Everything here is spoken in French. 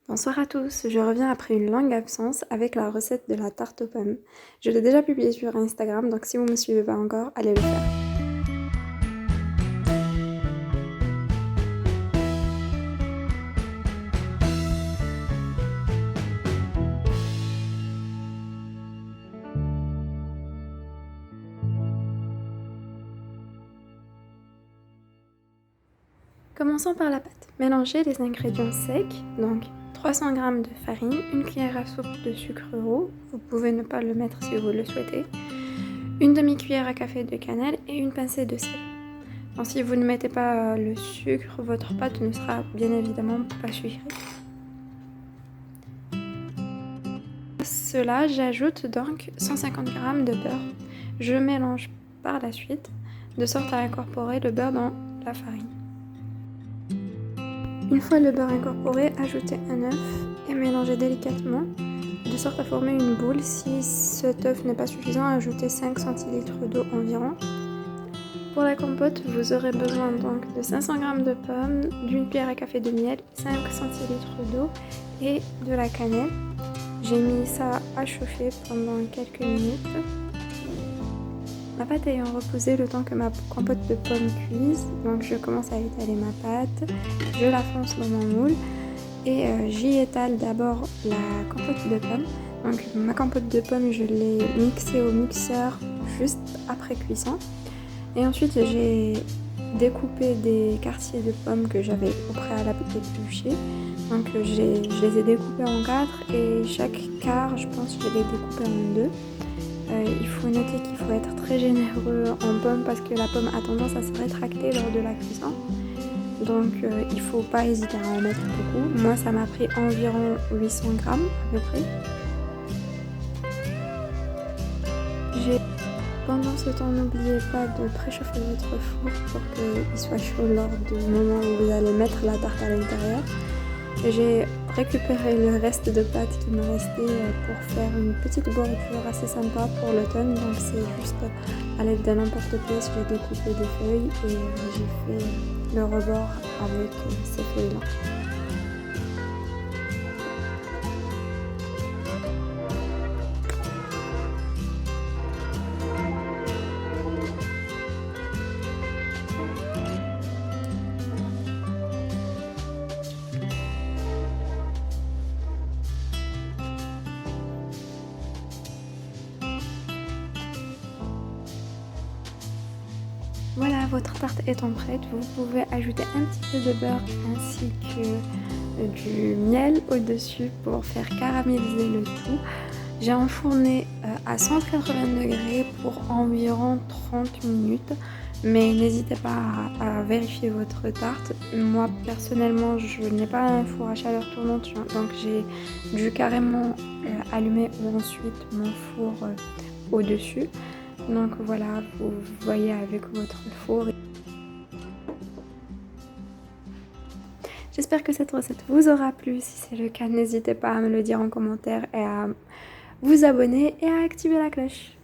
Bonsoir à tous, je reviens après une longue absence avec la recette de la tarte aux pommes. Je l'ai déjà publiée sur Instagram, donc si vous ne me suivez pas encore, allez le faire. Commençons par la pâte. Mélangez les ingrédients secs, donc 300 g de farine, une cuillère à soupe de sucre roux, vous pouvez ne pas le mettre si vous le souhaitez, une demi-cuillère à café de cannelle et une pincée de sel. Donc, si vous ne mettez pas le sucre, votre pâte ne sera bien évidemment pas sucrée. À cela, j'ajoute donc 150 g de beurre. Je mélange par la suite, de sorte à incorporer le beurre dans la farine. Une fois le beurre incorporé, ajoutez un œuf et mélangez délicatement, de sorte à former une boule. Si cet œuf n'est pas suffisant, ajoutez 5 cl d'eau environ. Pour la compote, vous aurez besoin donc de 500 g de pommes, d'une cuillère à café de miel, 5 cl d'eau et de la cannelle. J'ai mis ça à chauffer pendant quelques minutes. Ma pâte ayant reposé le temps que ma compote de pommes cuise, donc je commence à étaler ma pâte, je la fonce dans mon moule et j'y étale d'abord la compote de pommes. Donc ma compote de pommes, je l'ai mixée au mixeur juste après cuisson. Et ensuite j'ai découpé des quartiers de pommes que j'avais au préalable épluchés. Donc je les ai découpés en 4 et chaque quart, je pense, je l'ai découpé en 2. Il faut noter qu'il faut être très généreux en pommes parce que la pomme a tendance à se rétracter lors de la cuisson. Donc il ne faut pas hésiter à en mettre beaucoup. Moi ça m'a pris environ 800 g à peu près. Pendant ce temps, n'oubliez pas de préchauffer votre four pour qu'il soit chaud lors du moment où vous allez mettre la tarte à l'intérieur. J'ai récupéré le reste de pâte qui me restait pour faire une petite bordure assez sympa pour l'automne. Donc c'est juste à l'aide d'un emporte-pièce, j'ai découpé des feuilles et j'ai fait le rebord avec ces feuilles-là. Voilà, votre tarte étant prête, vous pouvez ajouter un petit peu de beurre ainsi que du miel au-dessus pour faire caraméliser le tout. J'ai enfourné à 180 degrés pour environ 30 minutes, mais n'hésitez pas à vérifier votre tarte. Moi personnellement, je n'ai pas un four à chaleur tournante, donc j'ai dû carrément allumer ensuite mon four au-dessus. Donc voilà, vous voyez avec votre four. J'espère que cette recette vous aura plu. Si c'est le cas, n'hésitez pas à me le dire en commentaire et à vous abonner et à activer la cloche.